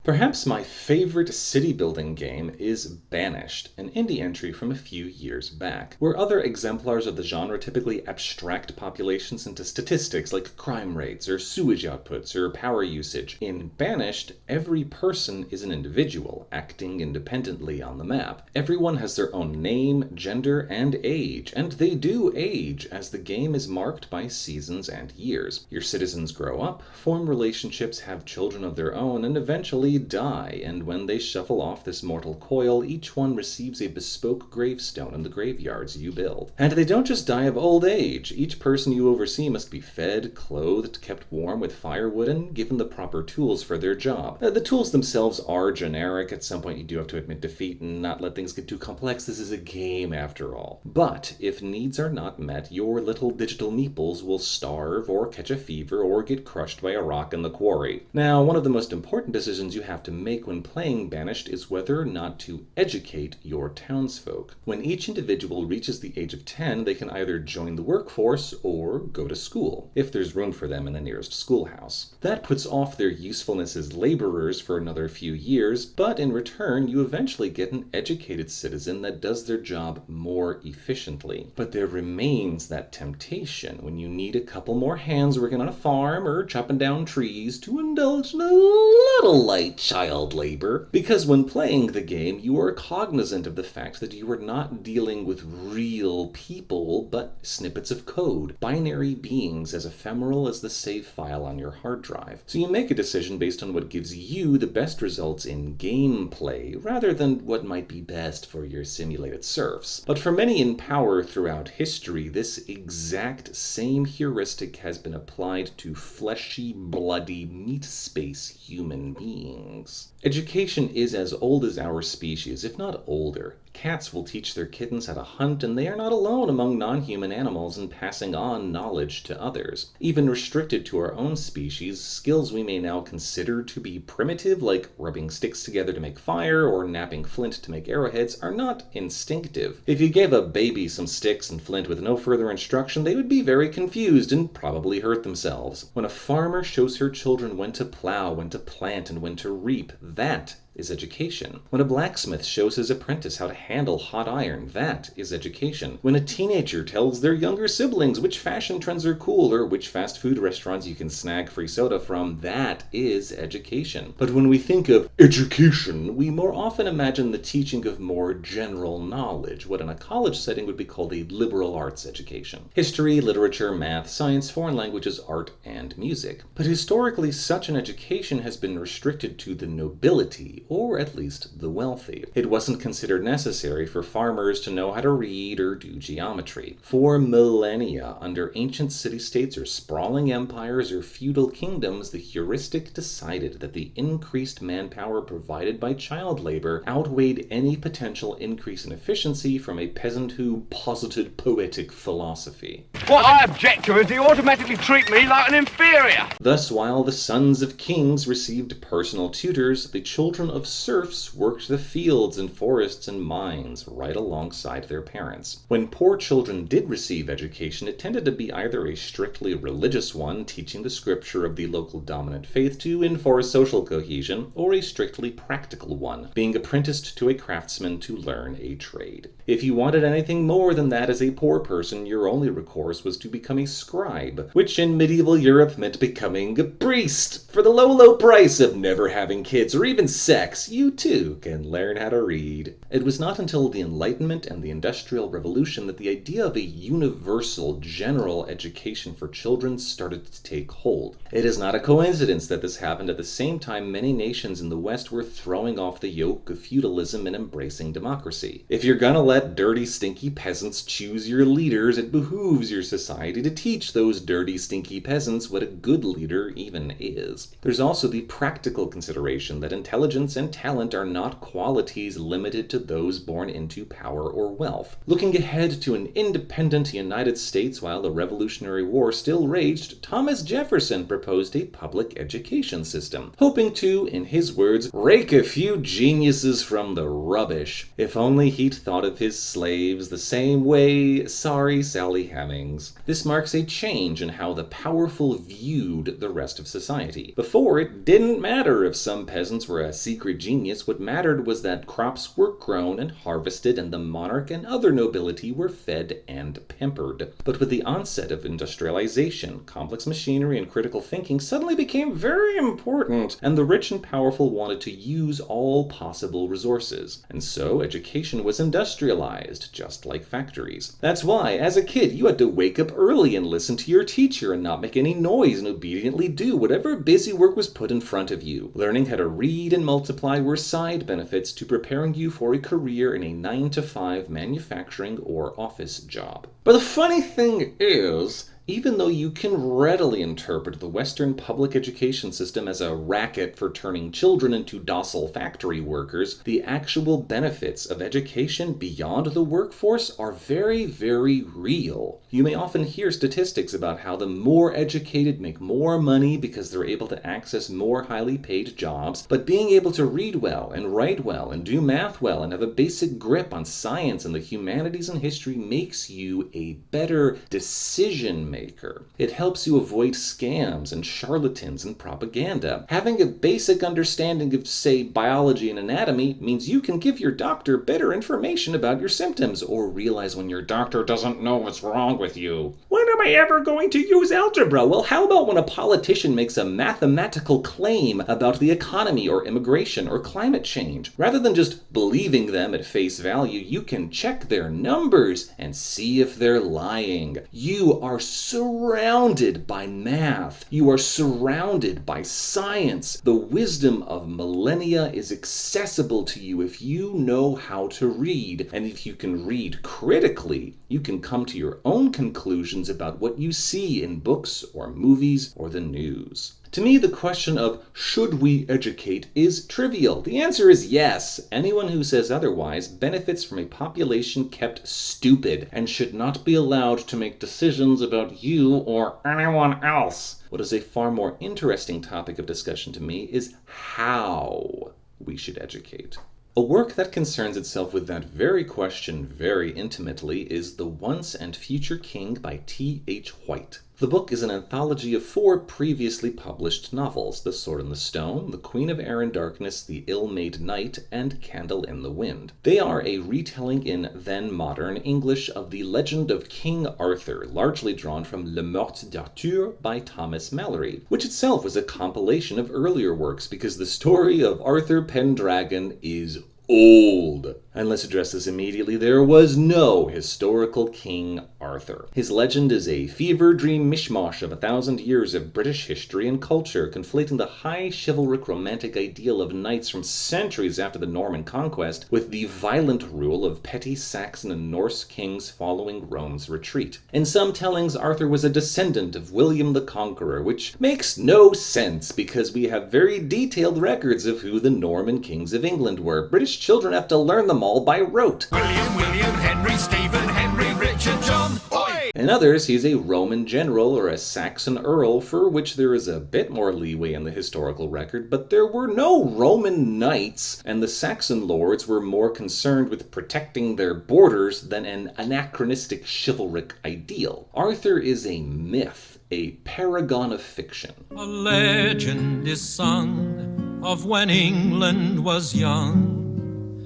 Perhaps my favorite city-building game is Banished, an indie entry from a few years back. Where other exemplars of the genre typically abstract populations into statistics like crime rates or sewage outputs or power usage, in Banished, every person is an individual, acting independently on the map. Everyone has their own name, gender, and age, and they do age, as the game is marked by seasons and years. Your citizens grow up, form relationships, have children of their own, and eventually die, and when they shuffle off this mortal coil, each one receives a bespoke gravestone in the graveyards you build. And they don't just die of old age. Each person you oversee must be fed, clothed, kept warm with firewood, and given the proper tools for their job. The tools themselves are generic. At some point you do have to admit defeat and not let things get too complex. This is a game after all. But if needs are not met, your little digital meeples will starve or catch a fever or get crushed by a rock in the quarry. Now, one of the most important decisions you have to make when playing Banished is whether or not to educate your townsfolk. When each individual reaches the age of 10, they can either join the workforce or go to school, if there's room for them in the nearest schoolhouse. That puts off their usefulness as laborers for another few years, but in return you eventually get an educated citizen that does their job more efficiently. But there remains that temptation when you need a couple more hands working on a farm or chopping down trees to indulge in a little light child labor. Because when playing the game, you are cognizant of the fact that you are not dealing with real people, but snippets of code, binary beings as ephemeral as the save file on your hard drive. So you make a decision based on what gives you the best results in gameplay, rather than what might be best for your simulated serfs. But for many in power throughout history, this exact same heuristic has been applied to fleshy, bloody, meat space human beings. Education is as old as our species, if not older. Cats will teach their kittens how to hunt, and they are not alone among non-human animals in passing on knowledge to others. Even restricted to our own species, skills we may now consider to be primitive, like rubbing sticks together to make fire or knapping flint to make arrowheads, are not instinctive. If you gave a baby some sticks and flint with no further instruction, they would be very confused and probably hurt themselves. When a farmer shows her children when to plow, when to plant, and when to reap, that is education. When a blacksmith shows his apprentice how to handle hot iron, that is education. When a teenager tells their younger siblings which fashion trends are cool or which fast food restaurants you can snag free soda from, that is education. But when we think of education, we more often imagine the teaching of more general knowledge, what in a college setting would be called a liberal arts education. History, literature, math, science, foreign languages, art, and music. But historically, such an education has been restricted to the nobility, or at least the wealthy. It wasn't considered necessary for farmers to know how to read or do geometry. For millennia, under ancient city-states or sprawling empires or feudal kingdoms, the heuristic decided that the increased manpower provided by child labor outweighed any potential increase in efficiency from a peasant who posited poetic philosophy. What I object to is they automatically treat me like an inferior. Thus, while the sons of kings received personal tutors, the children of serfs worked the fields and forests and mines right alongside their parents. When poor children did receive education, it tended to be either a strictly religious one, teaching the scripture of the local dominant faith to enforce social cohesion, or a strictly practical one, being apprenticed to a craftsman to learn a trade. If you wanted anything more than that as a poor person, your only recourse was to become a scribe, which in medieval Europe meant becoming a priest. For the low price of never having kids or even sex, you too can learn how to read. It was not until the Enlightenment and the Industrial Revolution that the idea of a universal, general education for children started to take hold. It is not a coincidence that this happened at the same time many nations in the West were throwing off the yoke of feudalism and embracing democracy. If you're gonna let dirty, stinky peasants choose your leaders, it behooves your society to teach those dirty, stinky peasants what a good leader even is. There's also the practical consideration that intelligence intelligence and talent are not qualities limited to those born into power or wealth. Looking ahead to an independent United States while the Revolutionary War still raged, Thomas Jefferson proposed a public education system, hoping to, in his words, rake a few geniuses from the rubbish. If only he'd thought of his slaves the same way, sorry Sally Hemings. This marks a change in how the powerful viewed the rest of society. Before, it didn't matter if some peasants were a secret genius. What mattered was that crops were grown and harvested and the monarch and other nobility were fed and pampered. But with the onset of industrialization, complex machinery and critical thinking suddenly became very important, and the rich and powerful wanted to use all possible resources. And so education was industrialized, just like factories. That's why, as a kid, you had to wake up early and listen to your teacher and not make any noise and obediently do whatever busy work was put in front of you. Learning how to read and multiply were side benefits to preparing you for a career in a 9-to-5 manufacturing or office job. But the funny thing is, even though you can readily interpret the Western public education system as a racket for turning children into docile factory workers, the actual benefits of education beyond the workforce are very, very real. You may often hear statistics about how the more educated make more money because they're able to access more highly paid jobs, but being able to read well and write well and do math well and have a basic grip on science and the humanities and history makes you a better decision maker. It helps you avoid scams and charlatans and propaganda. Having a basic understanding of, say, biology and anatomy means you can give your doctor better information about your symptoms or realize when your doctor doesn't know what's wrong with you. When am I ever going to use algebra? Well, how about when a politician makes a mathematical claim about the economy or immigration or climate change? Rather than just believing them at face value, you can check their numbers and see if they're lying. You are surrounded by math. You are surrounded by science. The wisdom of millennia is accessible to you if you know how to read. And if you can read critically, you can come to your own conclusions about what you see in books or movies or the news. To me, the question of should we educate is trivial. The answer is yes. Anyone who says otherwise benefits from a population kept stupid and should not be allowed to make decisions about you or anyone else. What is a far more interesting topic of discussion to me is how we should educate. A work that concerns itself with that very question very intimately is The Once and Future King by T.H. White. The book is an anthology of 4 previously published novels: The Sword in the Stone, The Queen of Air and Darkness, The Ill-Made Knight, and Candle in the Wind. They are a retelling in then-modern English of the legend of King Arthur, largely drawn from Le Morte d'Arthur by Thomas Malory, which itself was a compilation of earlier works because the story of Arthur Pendragon is old. And let's address this immediately. There was no historical King Arthur. His legend is a fever dream mishmash of 1,000 years of British history and culture, conflating the high chivalric romantic ideal of knights from centuries after the Norman conquest with the violent rule of petty Saxon and Norse kings following Rome's retreat. In some tellings, Arthur was a descendant of William the Conqueror, which makes no sense because we have very detailed records of who the Norman kings of England were. British children have to learn them all by rote. William, Henry, Stephen, Henry, Richard, John, oi! In others, he's a Roman general or a Saxon earl, for which there is a bit more leeway in the historical record, but there were no Roman knights, and the Saxon lords were more concerned with protecting their borders than an anachronistic chivalric ideal. Arthur is a myth, a paragon of fiction. A legend is sung of when England was young.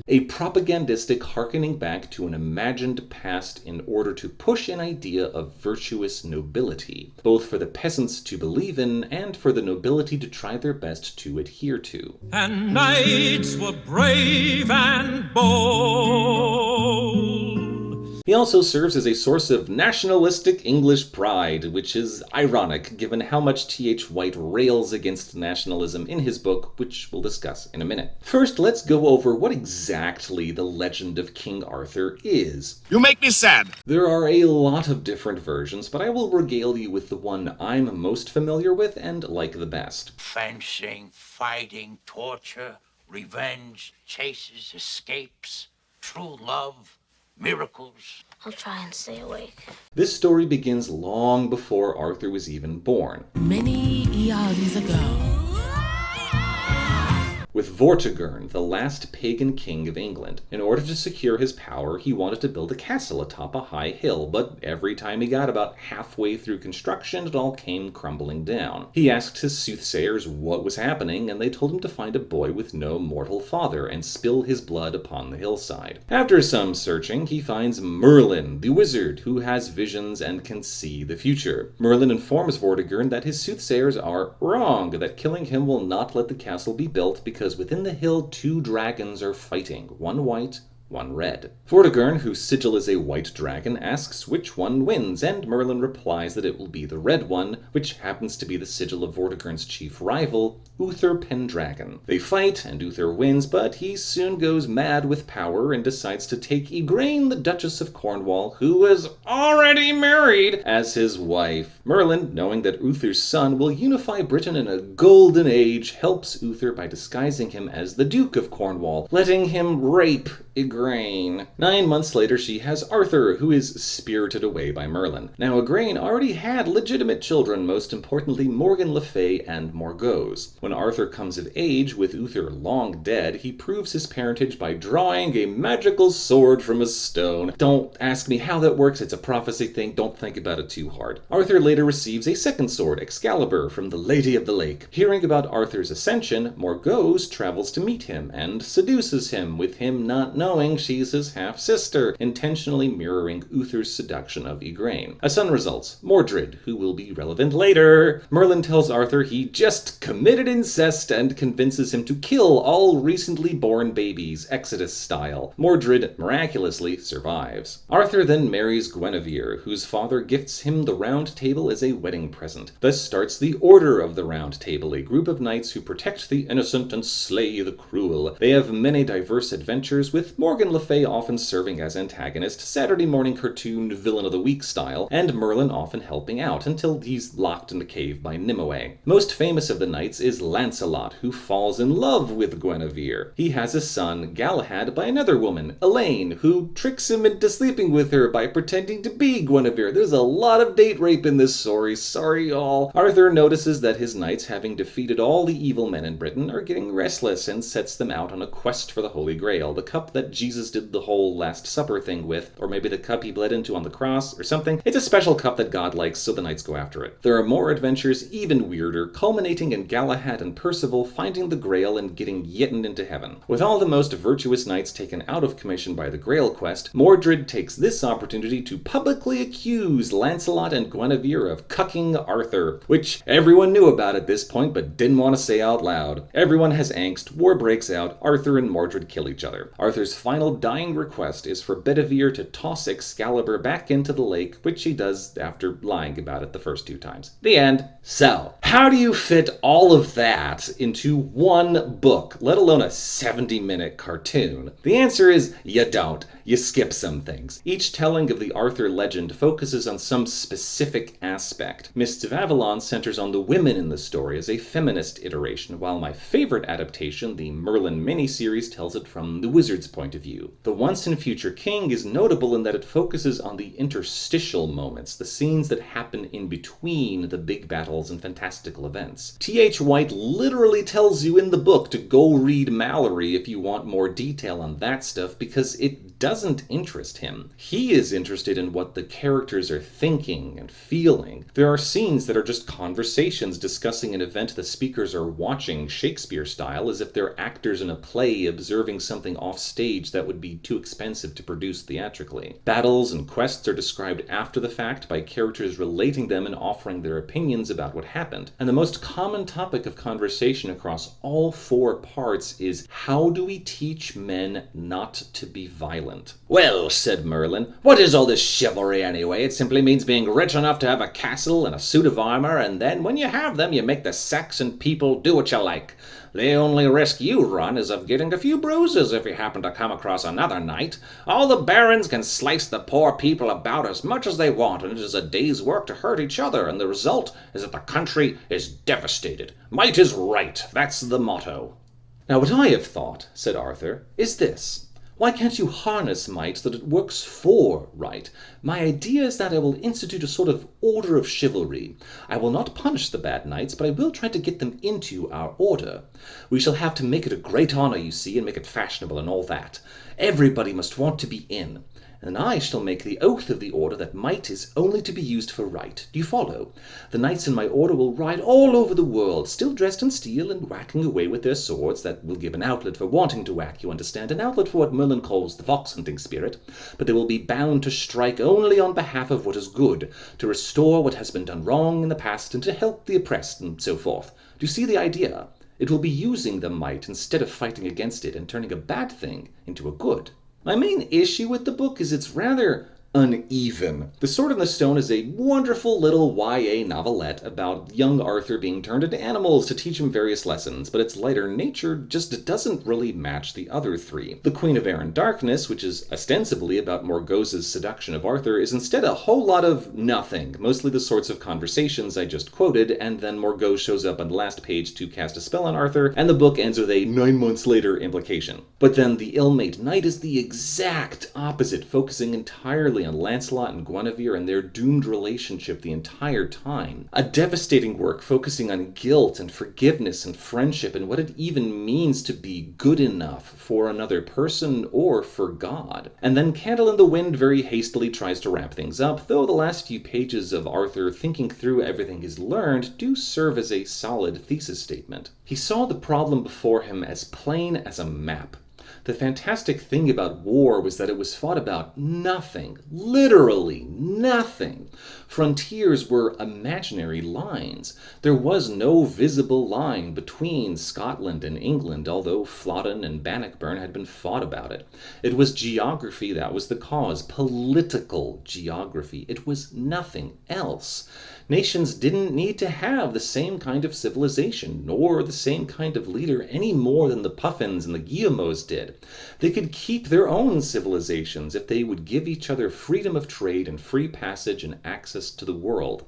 A propagandistic hearkening back to an imagined past in order to push an idea of virtuous nobility, both for the peasants to believe in and for the nobility to try their best to adhere to. And knights were brave and bold. He also serves as a source of nationalistic English pride, which is ironic given how much T.H. White rails against nationalism in his book, which we'll discuss in a minute. First, let's go over what exactly the legend of King Arthur is. You make me sad. There are a lot of different versions, but I will regale you with the one I'm most familiar with and like the best. Fencing, fighting, torture, revenge, chases, escapes, true love, miracles. I'll try and stay awake. This story begins long before Arthur was even born. Many eons ago. With Vortigern, the last pagan king of England. In order to secure his power, he wanted to build a castle atop a high hill, but every time he got about halfway through construction, it all came crumbling down. He asked his soothsayers what was happening, and they told him to find a boy with no mortal father and spill his blood upon the hillside. After some searching, he finds Merlin, the wizard, who has visions and can see the future. Merlin informs Vortigern that his soothsayers are wrong, that killing him will not let the castle be built because within the hill 2 dragons are fighting, one white, one red. Vortigern, whose sigil is a white dragon, asks which one wins, and Merlin replies that it will be the red one, which happens to be the sigil of Vortigern's chief rival, Uther Pendragon. They fight, and Uther wins, but he soon goes mad with power and decides to take Igraine, the Duchess of Cornwall, who is already married, as his wife. Merlin, knowing that Uther's son will unify Britain in a golden age, helps Uther by disguising him as the Duke of Cornwall, letting him rape Igraine. 9 months later, she has Arthur, who is spirited away by Merlin. Now, Igraine already had legitimate children, most importantly Morgan Le Fay and Morgause. When Arthur comes of age, with Uther long dead, he proves his parentage by drawing a magical sword from a stone. Don't ask me how that works, it's a prophecy thing, don't think about it too hard. Arthur later receives a second sword, Excalibur, from the Lady of the Lake. Hearing about Arthur's ascension, Morgause travels to meet him and seduces him, with him not knowing she's his half-sister, intentionally mirroring Uther's seduction of Igraine. A son results, Mordred, who will be relevant later. Merlin tells Arthur he just committed incest and convinces him to kill all recently born babies, Exodus style. Mordred miraculously survives. Arthur then marries Guinevere, whose father gifts him the Round Table as a wedding present. Thus starts the Order of the Round Table, a group of knights who protect the innocent and slay the cruel. They have many diverse adventures, with Morgan Le Fay often serving as antagonist, Saturday morning cartoon villain of the week style, and Merlin often helping out until he's locked in the cave by Nimue. Most famous of the knights is Lancelot, who falls in love with Guinevere. He has a son, Galahad, by another woman, Elaine, who tricks him into sleeping with her by pretending to be Guinevere. There's a lot of date rape in this story, sorry y'all. Arthur notices that his knights, having defeated all the evil men in Britain, are getting restless and sets them out on a quest for the Holy Grail, the cup that Jesus did the whole Last Supper thing with, or maybe the cup he bled into on the cross, or something. It's a special cup that God likes, so the knights go after it. There are more adventures, even weirder, culminating in Galahad and Percival finding the Grail and getting yitten into heaven. With all the most virtuous knights taken out of commission by the Grail quest, Mordred takes this opportunity to publicly accuse Lancelot and Guinevere of cucking Arthur, which everyone knew about at this point but didn't want to say out loud. Everyone has angst, war breaks out, Arthur and Mordred kill each other. Arthur's final dying request is for Bedivere to toss Excalibur back into the lake, which he does after lying about it the first 2 times. The end. So, how do you fit all of that into one book, let alone a 70-minute cartoon? The answer is you don't. You skip some things. Each telling of the Arthur legend focuses on some specific aspect. Mists of Avalon centers on the women in the story as a feminist iteration, while my favorite adaptation, the Merlin miniseries, tells it from the wizard's point of view. The Once and Future King is notable in that it focuses on the interstitial moments, the scenes that happen in between the big battles and fantastical events. T.H. White literally tells you in the book to go read Mallory if you want more detail on that stuff, because it doesn't interest him. He is interested in what the characters are thinking and feeling. There are scenes that are just conversations discussing an event the speakers are watching Shakespeare style, as if they're actors in a play observing something off stage that would be too expensive to produce theatrically. Battles and quests are described after the fact by characters relating them and offering their opinions about what happened. And the most common topic of conversation across all 4 parts is, how do we teach men not to be violent? Well, said Merlin, what is all this chivalry anyway? It simply means being rich enough to have a castle and a suit of armor, and then when you have them, you make the Saxon people do what you like. The only risk you run is of getting a few bruises if you happen to come across another knight. All the barons can slice the poor people about as much as they want, and it is a day's work to hurt each other, and the result is that the country is devastated. Might is right, that's the motto. "Now what I have thought," said Arthur, "is this. Why can't you harness might so that it works for right? My idea is that I will institute a sort of order of chivalry. I will not punish the bad knights, but I will try to get them into our order. We shall have to make it a great honor, you see, and make it fashionable and all that. Everybody must want to be in. And I shall make the oath of the order that might is only to be used for right. Do you follow? The knights in my order will ride all over the world, still dressed in steel and whacking away with their swords. That will give an outlet for wanting to whack, you understand, an outlet for what Merlin calls the fox-hunting spirit. But they will be bound to strike only on behalf of what is good, to restore what has been done wrong in the past, and to help the oppressed, and so forth. Do you see the idea? It will be using the might instead of fighting against it and turning a bad thing into a good. My main issue with the book is it's rather uneven. The Sword in the Stone is a wonderful little YA novelette about young Arthur being turned into animals to teach him various lessons, but its lighter nature just doesn't really match the other three. The Queen of Air and Darkness, which is ostensibly about Morgause's seduction of Arthur, is instead a whole lot of nothing, mostly the sorts of conversations I just quoted, and then Morgause shows up on the last page to cast a spell on Arthur, and the book ends with a 9 months later implication. But then the Ill-Mate Knight is the exact opposite, focusing entirely on Lancelot and Guinevere and their doomed relationship the entire time. A devastating work focusing on guilt and forgiveness and friendship and what it even means to be good enough for another person or for God. And then Candle in the Wind very hastily tries to wrap things up, though the last few pages of Arthur thinking through everything he's learned do serve as a solid thesis statement. He saw the problem before him as plain as a map. The fantastic thing about war was that it was fought about nothing, literally nothing. Frontiers were imaginary lines. There was no visible line between Scotland and England, although Flodden and Bannockburn had been fought about it. It was geography that was the cause, political geography. It was nothing else. Nations didn't need to have the same kind of civilization, nor the same kind of leader any more than the Puffins and the Guillemots did. They could keep their own civilizations if they would give each other freedom of trade and free passage and access to the world.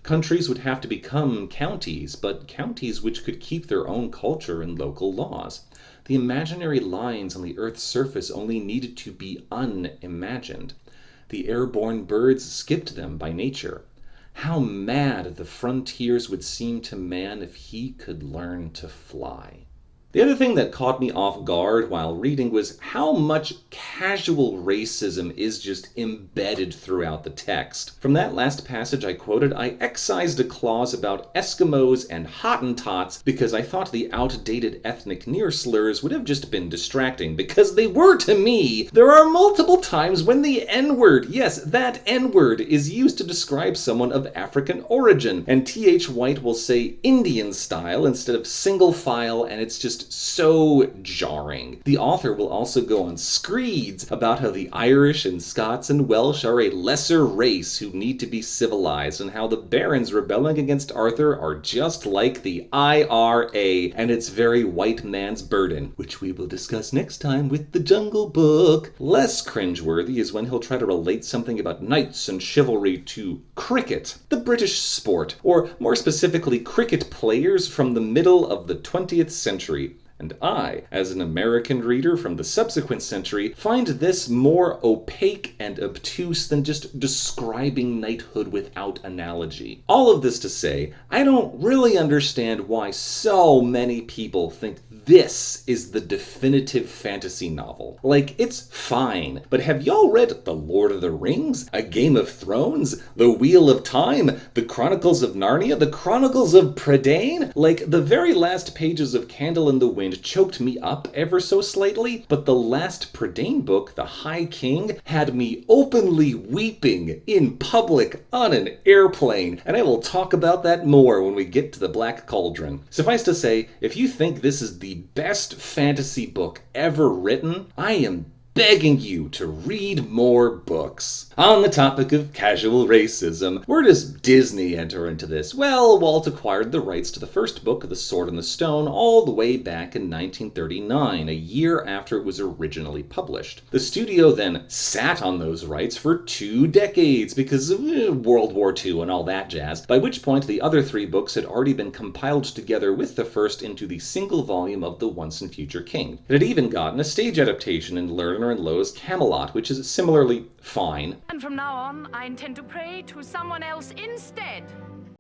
Countries would have to become counties, but counties which could keep their own culture and local laws. The imaginary lines on the Earth's surface only needed to be unimagined. The airborne birds skipped them by nature. How mad the frontiers would seem to man if he could learn to fly. The other thing that caught me off guard while reading was how much casual racism is just embedded throughout the text. From that last passage I quoted, I excised a clause about Eskimos and Hottentots because I thought the outdated ethnic near slurs would have just been distracting, because they were to me. There are multiple times when the N-word, yes, that N-word, is used to describe someone of African origin, and T.H. White will say Indian style instead of single file, and it's just so jarring. The author will also go on screeds about how the Irish and Scots and Welsh are a lesser race who need to be civilized, and how the barons rebelling against Arthur are just like the IRA and its very white man's burden, which we will discuss next time with the Jungle Book. Less cringeworthy is when he'll try to relate something about knights and chivalry to cricket, the British sport, or more specifically cricket players from the middle of the 20th century. And I, as an American reader from the subsequent century, find this more opaque and obtuse than just describing knighthood without analogy. All of this to say, I don't really understand why so many people think this is the definitive fantasy novel. Like, it's fine, but have y'all read The Lord of the Rings, A Game of Thrones, The Wheel of Time, The Chronicles of Narnia, The Chronicles of Prydain? Like, the very last pages of Candle in the Wind choked me up ever so slightly, but the last Prydain book, The High King, had me openly weeping in public on an airplane, and I will talk about that more when we get to the Black Cauldron. Suffice to say, if you think this is the best fantasy book ever written, I am begging you to read more books. On the topic of casual racism, where does Disney enter into this? Well, Walt acquired the rights to the first book of The Sword and the Stone all the way back in 1939, a year after it was originally published. The studio then sat on those rights for 2 decades because of World War II and all that jazz, by which point the other 3 books had already been compiled together with the first into the single volume of The Once and Future King. It had even gotten a stage adaptation in Lerner and Loewe's Camelot, which is similarly fine. And from now on, I intend to pray to someone else instead.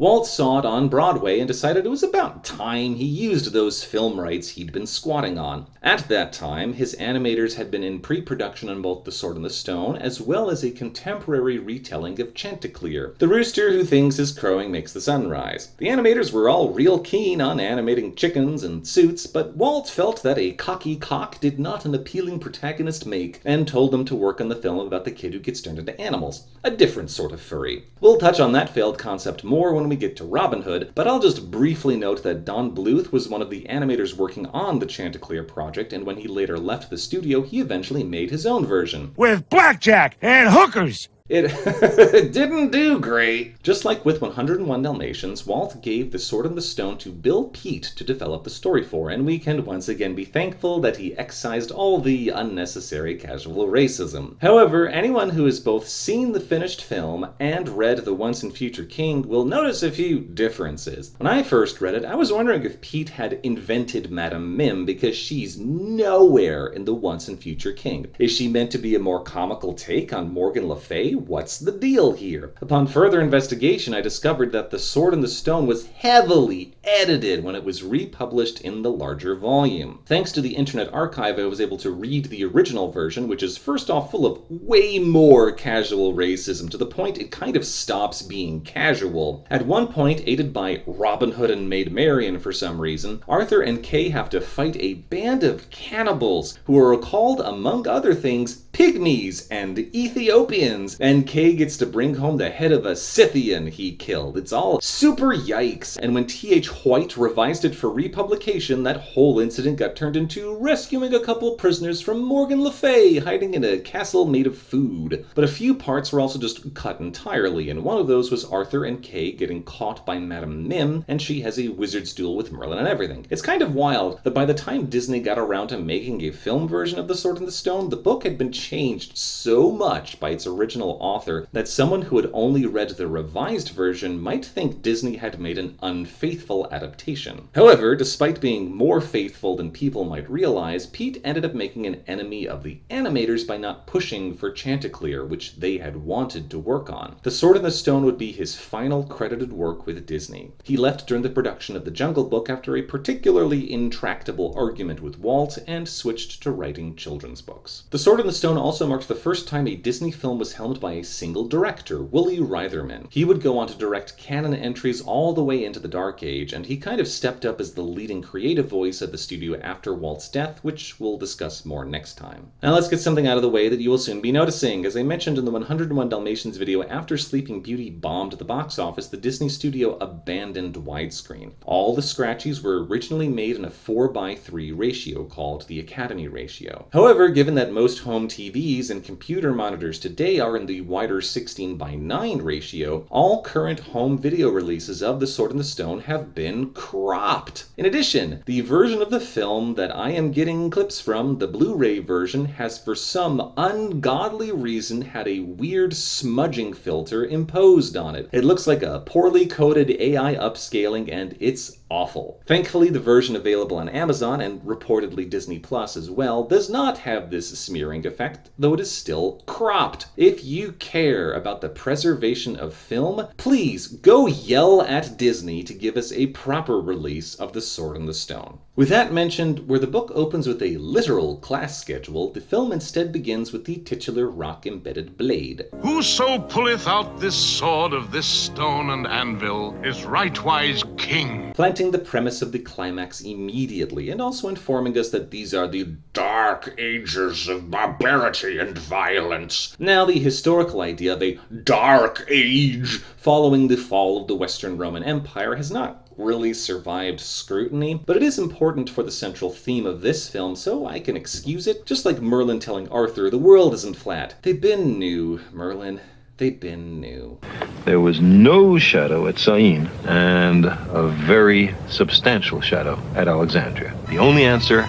Walt saw it on Broadway and decided it was about time he used those film rights he'd been squatting on. At that time, his animators had been in pre-production on both The Sword and the Stone, as well as a contemporary retelling of Chanticleer, the rooster who thinks his crowing makes the sun rise. The animators were all real keen on animating chickens and suits, but Walt felt that a cocky cock did not an appealing protagonist make, and told them to work on the film about the kid who gets turned into animals. A different sort of furry. We'll touch on that failed concept more when we get to Robin Hood, but I'll just briefly note that Don Bluth was one of the animators working on the Chanticleer project, and when he later left the studio, he eventually made his own version. With blackjack and hookers! It didn't do great. Just like with 101 Dalmatians, Walt gave The Sword and the Stone to Bill Peet to develop the story for, and we can once again be thankful that he excised all the unnecessary casual racism. However, anyone who has both seen the finished film and read The Once and Future King will notice a few differences. When I first read it, I was wondering if Pete had invented Madame Mim, because she's nowhere in The Once and Future King. Is she meant to be a more comical take on Morgan Le Fay? What's the deal here? Upon further investigation, I discovered that The Sword and the Stone was heavily edited when it was republished in the larger volume. Thanks to the Internet Archive, I was able to read the original version, which is first off full of way more casual racism, to the point it kind of stops being casual. At one point, aided by Robin Hood and Maid Marian for some reason, Arthur and Kay have to fight a band of cannibals who are called, among other things, pygmies and Ethiopians, and Kay gets to bring home the head of a Scythian he killed. It's all super yikes, and when T.H. White revised it for republication, that whole incident got turned into rescuing a couple prisoners from Morgan Le Fay hiding in a castle made of food. But a few parts were also just cut entirely, and one of those was Arthur and Kay getting caught by Madame Mim, and she has a wizard's duel with Merlin and everything. It's kind of wild that by the time Disney got around to making a film version of The Sword and the Stone, the book had been changed so much by its original author that someone who had only read the revised version might think Disney had made an unfaithful adaptation. However, despite being more faithful than people might realize, Pete ended up making an enemy of the animators by not pushing for Chanticleer, which they had wanted to work on. The Sword and the Stone would be his final credited work with Disney. He left during the production of The Jungle Book after a particularly intractable argument with Walt, and switched to writing children's books. The Sword and the Stone also marked the first time a Disney film was helmed by a single director, Woolley Reitherman. He would go on to direct canon entries all the way into the Dark Age, and he kind of stepped up as the leading creative voice at the studio after Walt's death, which we'll discuss more next time. Now let's get something out of the way that you will soon be noticing. As I mentioned in the 101 Dalmatians video, after Sleeping Beauty bombed at the box office, the Disney studio abandoned widescreen. All the scratchies were originally made in a 4:3 ratio called the Academy ratio. However, given that most home TVs and computer monitors today are in the wider 16:9 ratio, all current home video releases of The Sword and the Stone have been cropped. In addition, the version of the film that I am getting clips from, the Blu-ray version, has for some ungodly reason had a weird smudging filter imposed on it. It looks like a poorly coded AI upscaling, and it's awful. Thankfully, the version available on Amazon, and reportedly Disney Plus as well, does not have this smearing effect, though it is still cropped. If you care about the preservation of film, please go yell at Disney to give us a proper release of The Sword and the Stone. With that mentioned, where the book opens with a literal class schedule, the film instead begins with the titular rock-embedded blade. Whoso pulleth out this sword of this stone and anvil is rightwise king. Planting the premise of the climax immediately, and also informing us that these are the dark ages of barbarity and violence. Now, the historical idea of a dark age following the fall of the Western Roman Empire has not really survived scrutiny, but it is important for the central theme of this film, so I can excuse it. Just like Merlin telling Arthur, the world isn't flat. They been new, Merlin. They been new. There was no shadow at Syene, and a very substantial shadow at Alexandria. The only answer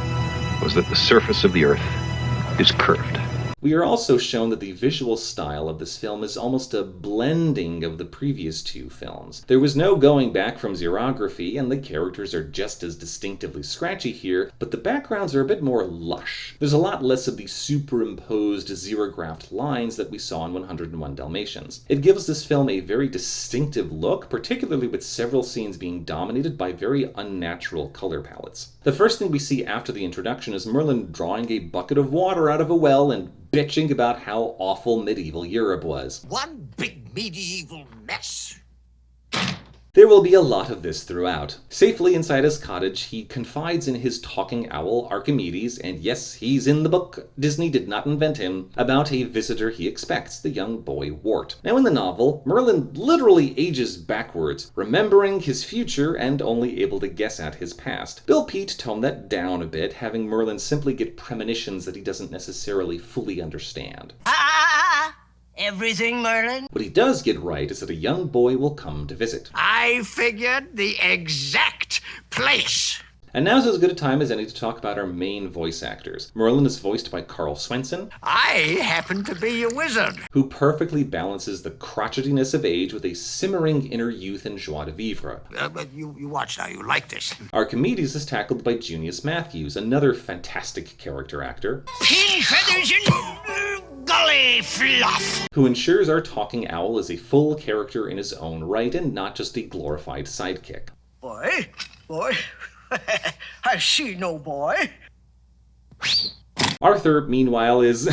was that the surface of the earth is curved. We are also shown that the visual style of this film is almost a blending of the previous two films. There was no going back from xerography, and the characters are just as distinctively scratchy here, but the backgrounds are a bit more lush. There's a lot less of the superimposed xerographed lines that we saw in 101 Dalmatians. It gives this film a very distinctive look, particularly with several scenes being dominated by very unnatural color palettes. The first thing we see after the introduction is Merlin drawing a bucket of water out of a well and bitching about how awful medieval Europe was. One big medieval mess. There will be a lot of this throughout. Safely inside his cottage, he confides in his talking owl, Archimedes, and yes, he's in the book, Disney did not invent him, about a visitor he expects, the young boy Wart. Now in the novel, Merlin literally ages backwards, remembering his future and only able to guess at his past. Bill Peet toned that down a bit, having Merlin simply get premonitions that he doesn't necessarily fully understand. Everything, Merlin? What he does get right is that a young boy will come to visit. I figured the exact place. And now's as good a time as any to talk about our main voice actors. Merlin is voiced by Carl Swenson. I happen to be a wizard. Who perfectly balances the crotchetiness of age with a simmering inner youth and joie de vivre. But you watch now, you like this. Archimedes is tackled by Junius Matthews, another fantastic character actor. Pin feathers and golly fluff. Who ensures our talking owl is a full character in his own right and not just a glorified sidekick. Boy. I see no boy. Arthur, meanwhile, is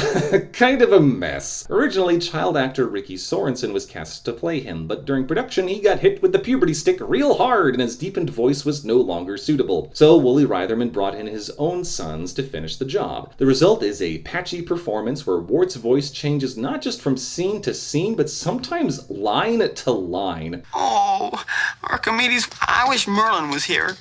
kind of a mess. Originally, child actor Ricky Sorensen was cast to play him, but during production he got hit with the puberty stick real hard and his deepened voice was no longer suitable. So Wooly Reitherman brought in his own sons to finish the job. The result is a patchy performance where Wart's voice changes not just from scene to scene, but sometimes line to line. Oh, Archimedes, I wish Merlin was here.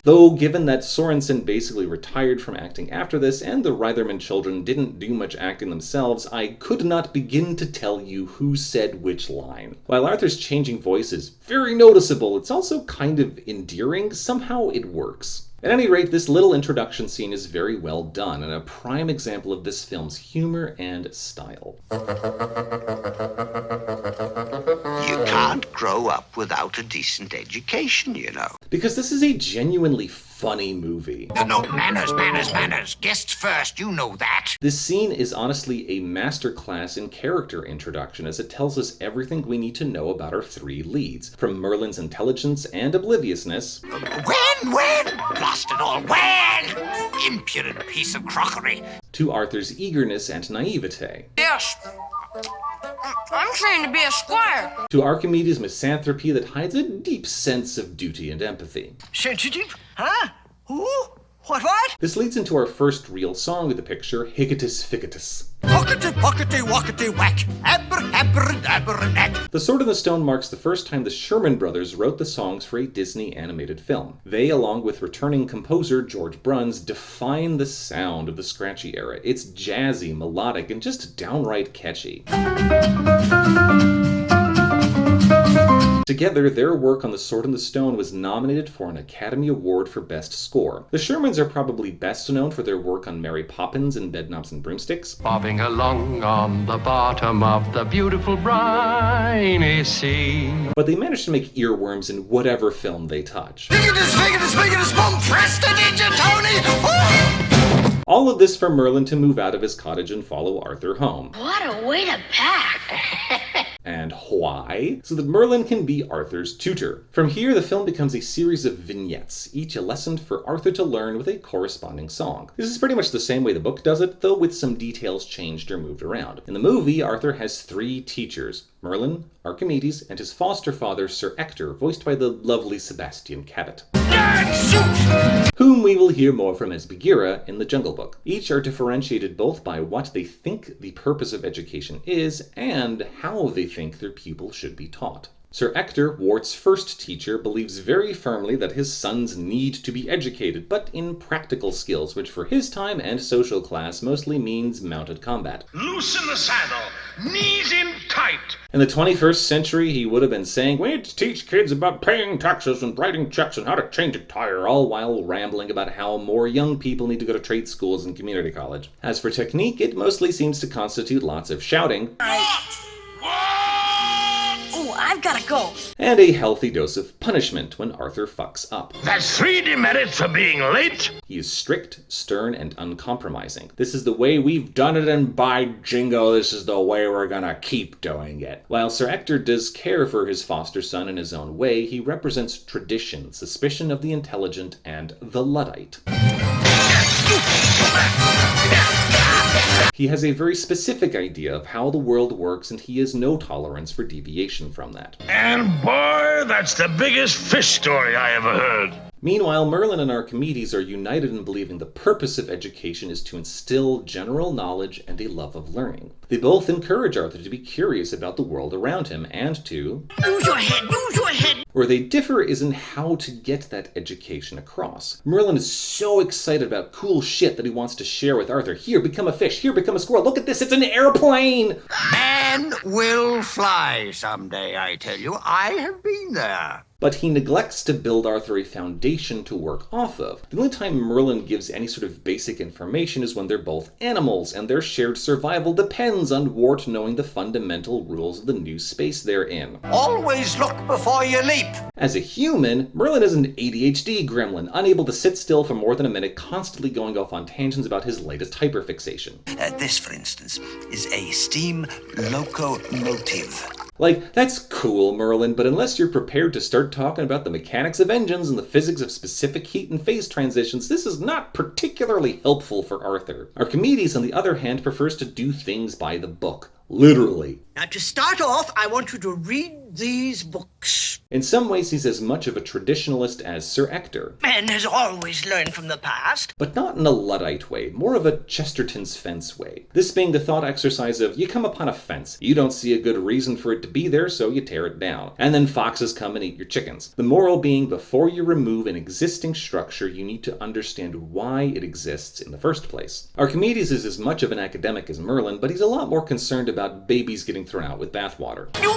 Though, given that Sorensen basically retired from acting after this, and the Reitherman children didn't do much acting themselves, I could not begin to tell you who said which line. While Arthur's changing voice is very noticeable, it's also kind of endearing. Somehow it works. At any rate, this little introduction scene is very well done, and a prime example of this film's humor and style. You can't grow up without a decent education, you know. Because this is a genuinely funny movie. No, manners. Guests first, you know that. This scene is honestly a masterclass in character introduction, as it tells us everything we need to know about our three leads, from Merlin's intelligence and obliviousness. When? Blast it all, when? Impudent piece of crockery. To Arthur's eagerness and naivete. Yes. I'm trained to be a squire. To Archimedes' misanthropy that hides a deep sense of duty and empathy. Sensitive? Huh? Who? What? This leads into our first real song of the picture, Hicketus Ficketus. Pockety, wockety, whack. Abber, The Sword in the Stone marks the first time the Sherman Brothers wrote the songs for a Disney animated film. They, along with returning composer George Bruns, define the sound of the scratchy era. It's jazzy, melodic, and just downright catchy. Together, their work on The Sword in the Stone was nominated for an Academy Award for Best Score. The Shermans are probably best known for their work on Mary Poppins and Bedknobs and Broomsticks. Bobbing along on the bottom of the beautiful briny sea. But they managed to make earworms in whatever film they touch. Figgity, boom, Tony! All of this for Merlin to move out of his cottage and follow Arthur home. What a way to pack. And why? So that Merlin can be Arthur's tutor. From here, the film becomes a series of vignettes, each a lesson for Arthur to learn with a corresponding song. This is pretty much the same way the book does it, though with some details changed or moved around. In the movie, Arthur has 3 teachers: Merlin, Archimedes, and his foster father, Sir Ector, voiced by the lovely Sebastian Cabot. Whom we will hear more from as Bagheera in the Jungle Book. Each are differentiated both by what they think the purpose of education is and how they think their pupil should be taught. Sir Ector, Wart's first teacher, believes very firmly that his sons need to be educated, but in practical skills, which for his time and social class mostly means mounted combat. Loosen the saddle, knees in tight. In the 21st century, he would have been saying, we need to teach kids about paying taxes and writing checks and how to change a tire, all while rambling about how more young people need to go to trade schools and community college. As for technique, it mostly seems to constitute lots of shouting. Oh, I've gotta go. And a healthy dose of punishment when Arthur fucks up. That's 3 demerits for being late. He is strict, stern, and uncompromising. This is the way we've done it, and by jingo, this is the way we're gonna keep doing it. While Sir Ector does care for his foster son in his own way, he represents tradition, suspicion of the intelligent, and the Luddite. He has a very specific idea of how the world works, and he has no tolerance for deviation from that. And boy, that's the biggest fish story I ever heard. Meanwhile, Merlin and Archimedes are united in believing the purpose of education is to instill general knowledge and a love of learning. They both encourage Arthur to be curious about the world around him and to use your head, use your head. Where they differ is in how to get that education across. Merlin is so excited about cool shit that he wants to share with Arthur. Here, become a fish. Here, become a squirrel. Look at this, it's an airplane! Man will fly someday, I tell you. I have been there. But he neglects to build Arthur a foundation to work off of. The only time Merlin gives any sort of basic information is when they're both animals, and their shared survival depends on Wart knowing the fundamental rules of the new space they're in. Always look before you leap. As a human, Merlin is an ADHD gremlin, unable to sit still for more than a minute, constantly going off on tangents about his latest hyperfixation. This, for instance, is a steam locomotive. Like, that's cool, Merlin, but unless you're prepared to start talking about the mechanics of engines and the physics of specific heat and phase transitions, this is not particularly helpful for Arthur. Archimedes, on the other hand, prefers to do things by the book. Literally. Now, to start off, I want you to read these books. In some ways, he's as much of a traditionalist as Sir Ector. Man has always learned from the past. But not in a Luddite way, more of a Chesterton's fence way. This being the thought exercise of, you come upon a fence, you don't see a good reason for it to be there, so you tear it down. And then foxes come and eat your chickens. The moral being, before you remove an existing structure, you need to understand why it exists in the first place. Archimedes is as much of an academic as Merlin, but he's a lot more concerned about babies getting thrown out with bathwater. You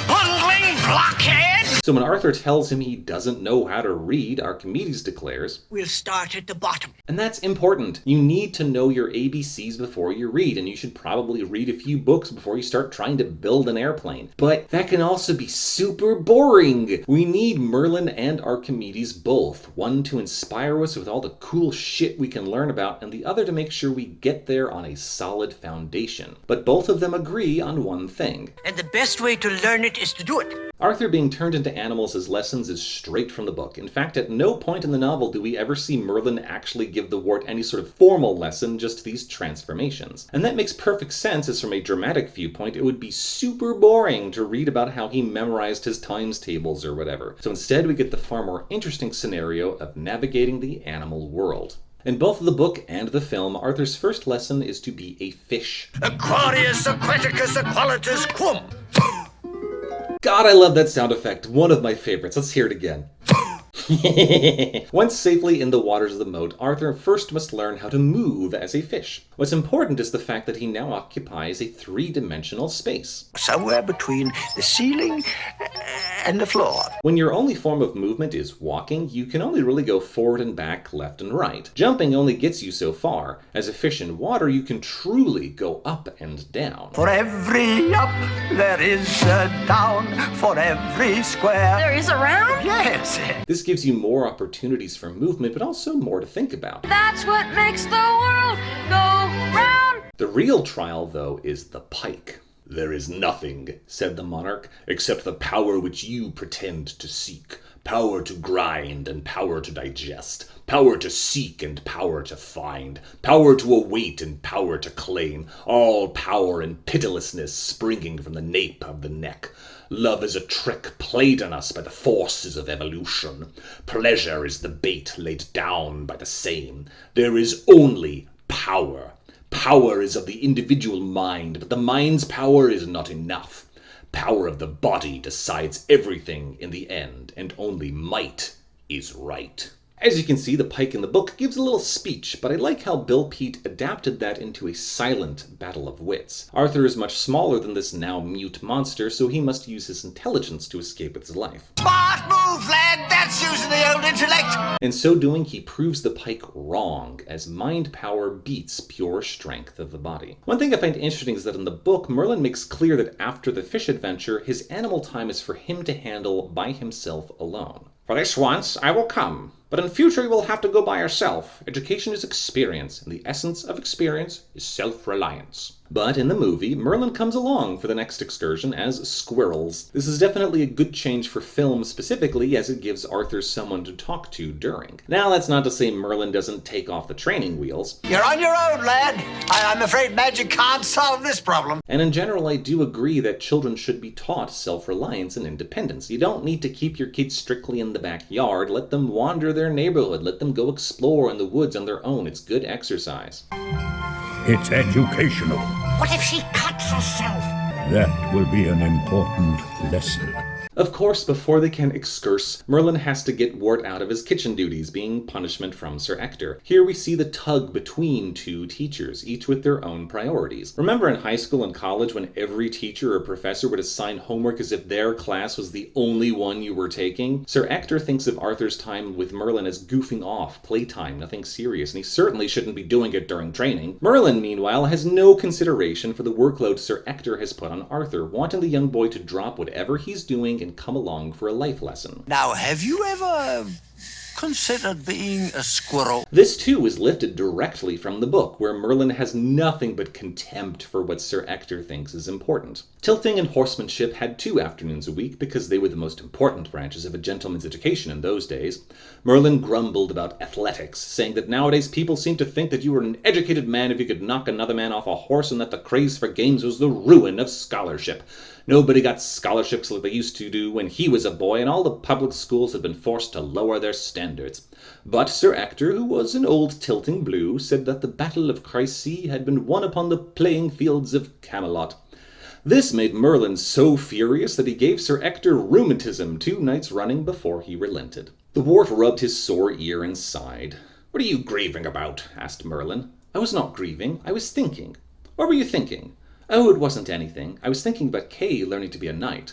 bungling blockhead! So when Arthur tells him he doesn't know how to read, Archimedes declares, we'll start at the bottom. And that's important. You need to know your ABCs before you read, and you should probably read a few books before you start trying to build an airplane. But that can also be super boring. We need Merlin and Archimedes both. One to inspire us with all the cool shit we can learn about, and the other to make sure we get there on a solid foundation. But both of them agree on one thing. And the best way to learn it is to do it. Arthur being turned into animals as lessons is straight from the book. In fact, at no point in the novel do we ever see Merlin actually give the Wart any sort of formal lesson, just these transformations. And that makes perfect sense, as from a dramatic viewpoint, it would be super boring to read about how he memorized his times tables or whatever. So instead we get the far more interesting scenario of navigating the animal world. In both the book and the film, Arthur's first lesson is to be a fish. Aquarius, aquaticus, aqualitus, quum. God, I love that sound effect. One of my favorites. Let's hear it again. Once safely in the waters of the moat, Arthur first must learn how to move as a fish. What's important is the fact that he now occupies a three-dimensional space. Somewhere between the ceiling and the floor. When your only form of movement is walking, you can only really go forward and back, left and right. Jumping only gets you so far. As a fish in water, you can truly go up and down. For every up, there is a down. For every square, there is a round? Yes. This gives you more opportunities for movement, but also more to think about. That's what makes the world go round. The real trial, though, is the pike. There is nothing, said the monarch, except the power which you pretend to seek. Power to grind and power to digest. Power to seek and power to find. Power to await and power to claim. All power and pitilessness springing from the nape of the neck. Love is a trick played on us by the forces of evolution. Pleasure is the bait laid down by the same. There is only power. Power is of the individual mind, but the mind's power is not enough. Power of the body decides everything in the end, and only might is right. As you can see, the Pike in the book gives a little speech, but I like how Bill Peet adapted that into a silent battle of wits. Arthur is much smaller than this now mute monster, so he must use his intelligence to escape with his life. Smart move, lad! That's using the old intellect! In so doing, he proves the Pike wrong, as mind power beats pure strength of the body. One thing I find interesting is that in the book, Merlin makes clear that after the fish adventure, his animal time is for him to handle by himself alone. For this once, I will come. But in future you will have to go by yourself. Education is experience, and the essence of experience is self-reliance. But in the movie, Merlin comes along for the next excursion as Squirrels. This is definitely a good change for film specifically, as it gives Arthur someone to talk to during. Now, that's not to say Merlin doesn't take off the training wheels. You're on your own, lad. I'm afraid magic can't solve this problem. And in general, I do agree that children should be taught self-reliance and independence. You don't need to keep your kids strictly in the backyard. Let them wander their neighborhood. Let them go explore in the woods on their own. It's good exercise. It's educational. What if she cuts herself? That will be an important lesson. Of course, before they can excurse, Merlin has to get Wart out of his kitchen duties, being punishment from Sir Ector. Here we see the tug between two teachers, each with their own priorities. Remember in high school and college when every teacher or professor would assign homework as if their class was the only one you were taking? Sir Ector thinks of Arthur's time with Merlin as goofing off, playtime, nothing serious, and he certainly shouldn't be doing it during training. Merlin, meanwhile, has no consideration for the workload Sir Ector has put on Arthur, wanting the young boy to drop whatever he's doing and come along for a life lesson. Now, have you ever considered being a squirrel? This too is lifted directly from the book, where Merlin has nothing but contempt for what Sir Ector thinks is important. Tilting and horsemanship had 2 afternoons a week because they were the most important branches of a gentleman's education in those days. Merlin grumbled about athletics, saying that nowadays people seem to think that you were an educated man if you could knock another man off a horse, and that the craze for games was the ruin of scholarship. Nobody got scholarships like they used to do when he was a boy, and all the public schools had been forced to lower their standards. But Sir Ector, who was an old tilting blue, said that the Battle of Crécy had been won upon the playing fields of Camelot. This made Merlin so furious that he gave Sir Ector rheumatism 2 nights running before he relented. The Wart rubbed his sore ear and sighed. "What are you grieving about?" asked Merlin. "I was not grieving, I was thinking." "What were you thinking?" "Oh, it wasn't anything. I was thinking about Kay learning to be a knight."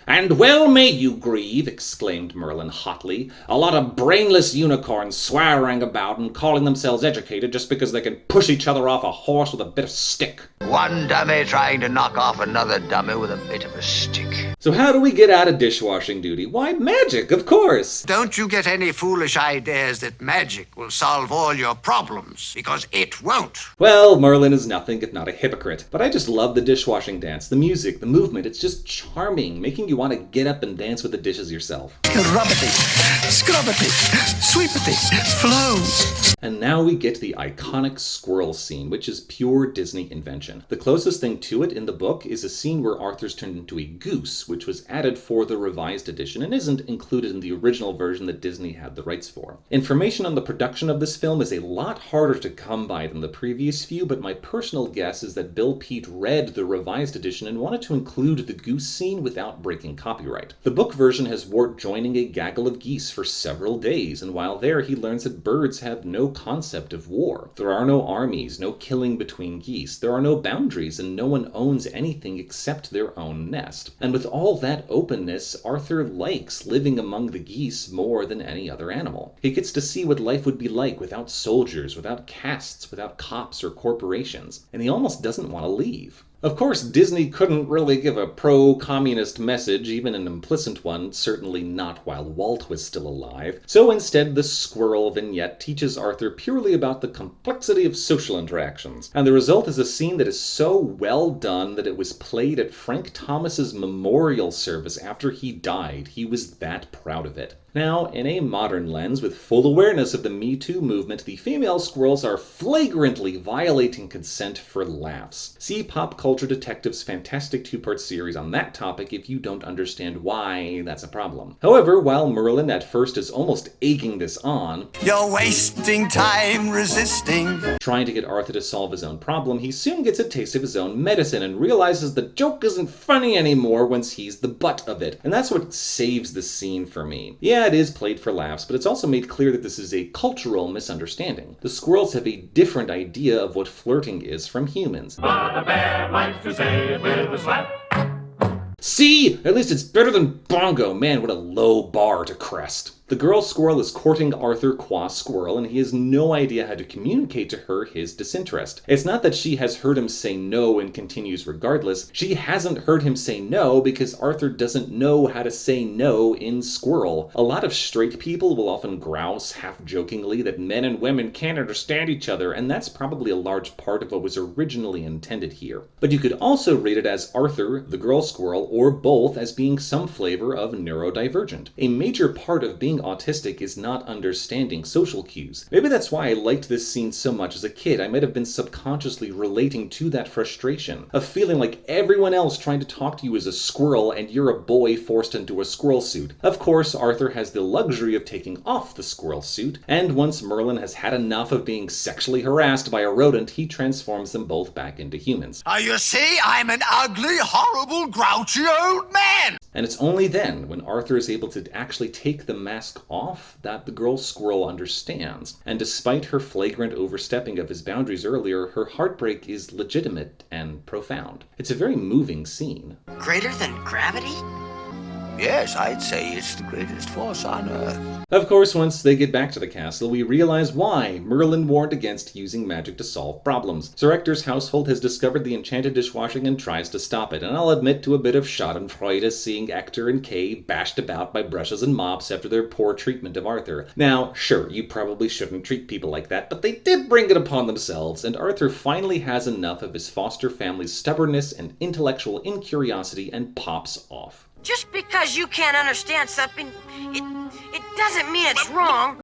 "And well may you grieve," exclaimed Merlin hotly. "A lot of brainless unicorns swearing about and calling themselves educated just because they can push each other off a horse with a bit of stick." One dummy trying to knock off another dummy with a bit of a stick. So how do we get out of dishwashing duty? Why, magic, of course! Don't you get any foolish ideas that magic will solve all your problems, because it won't. Well, Merlin is nothing if not a hypocrite. But I just love the dishwashing dance, the music, the movement. It's just charming, making you want to get up and dance with the dishes yourself. Rubbity, scrubbity, sweepity, flows. And now we get the iconic Squirrel Scene, which is pure Disney invention. The closest thing to it in the book is a scene where Arthur's turned into a goose, which was added for the revised edition and isn't included in the original version that Disney had the rights for. Information on the production of this film is a lot harder to come by than the previous few, but my personal guess is that Bill Peet read the revised edition and wanted to include the goose scene without breaking copyright. The book version has Wart joining a gaggle of geese for several days, and while there he learns that birds have no concept of war. There are no armies, no killing between geese, there are no boundaries, and no one owns anything except their own nest. And with all that openness, Arthur likes living among the geese more than any other animal. He gets to see what life would be like without soldiers, without castes, without cops or corporations, and he almost doesn't want to leave. Of course, Disney couldn't really give a pro-communist message, even an implicit one, certainly not while Walt was still alive. So instead, the Squirrel vignette teaches Arthur purely about the complexity of social interactions. And the result is a scene that is so well done that it was played at Frank Thomas's memorial service after he died. He was that proud of it. Now, in a modern lens, with full awareness of the Me Too movement, the female squirrels are flagrantly violating consent for laughs. See Pop Culture Detective's fantastic two-part series on that topic if you don't understand why that's a problem. However, while Merlin at first is almost egging this on, You're wasting time resisting. trying to get Arthur to solve his own problem, he soon gets a taste of his own medicine and realizes the joke isn't funny anymore once he's the butt of it. And that's what saves the scene for me. Yeah, it is played for laughs, but it's also made clear that this is a cultural misunderstanding. The squirrels have a different idea of what flirting is from humans. But a bear likes to say it with a slap. See? At least it's better than bongo. Man, what a low bar to crest. The girl squirrel is courting Arthur qua squirrel, and he has no idea how to communicate to her his disinterest. It's not that she has heard him say no and continues regardless. She hasn't heard him say no because Arthur doesn't know how to say no in squirrel. A lot of straight people will often grouse half-jokingly that men and women can't understand each other, and that's probably a large part of what was originally intended here. But you could also rate it as Arthur, the girl squirrel, or both as being some flavor of neurodivergent. A major part of being autistic is not understanding social cues. Maybe that's why I liked this scene so much as a kid. I might have been subconsciously relating to that frustration of feeling like everyone else trying to talk to you is a squirrel and you're a boy forced into a squirrel suit. Of course, Arthur has the luxury of taking off the squirrel suit, and once Merlin has had enough of being sexually harassed by a rodent, he transforms them both back into humans. You see, I'm an ugly, horrible, grouchy old man. And it's only then, when Arthur is able to actually take the mask off, that the girl squirrel understands. And despite her flagrant overstepping of his boundaries earlier, her heartbreak is legitimate and profound. It's a very moving scene. Greater than gravity? Yes, I'd say it's the greatest force on Earth. Of course, once they get back to the castle, we realize why Merlin warned against using magic to solve problems. Sir Ector's household has discovered the enchanted dishwashing and tries to stop it, and I'll admit to a bit of schadenfreude seeing Ector and Kay bashed about by brushes and mops after their poor treatment of Arthur. Now, sure, you probably shouldn't treat people like that, but they did bring it upon themselves, and Arthur finally has enough of his foster family's stubbornness and intellectual incuriosity and pops off. Just because you can't understand something, it doesn't mean it's wrong.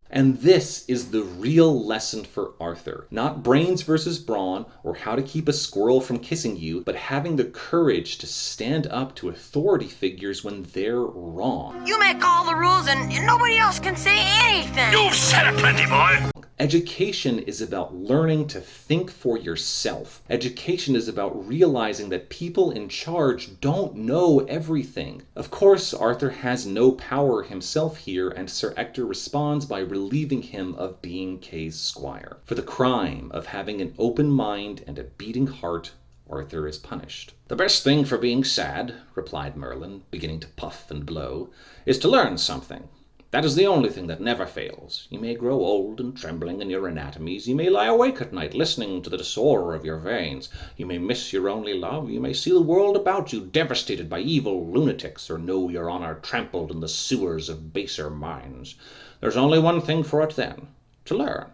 And this is the real lesson for Arthur. Not brains versus brawn, or how to keep a squirrel from kissing you, but having the courage to stand up to authority figures when they're wrong. You make all the rules and nobody else can say anything. You've said it plenty, boy. Education is about learning to think for yourself. Education is about realizing that people in charge don't know everything. Of course, Arthur has no power himself here, and Sir Ector responds by relieving him of being Kay's squire. For the crime of having an open mind and a beating heart, Arthur is punished. The best thing for being sad, replied Merlin, beginning to puff and blow, is to learn something. That is the only thing that never fails. You may grow old and trembling in your anatomies. You may lie awake at night listening to the disorder of your veins. You may miss your only love. You may see the world about you devastated by evil lunatics, or know your honor trampled in the sewers of baser minds. There's only one thing for it then, to learn.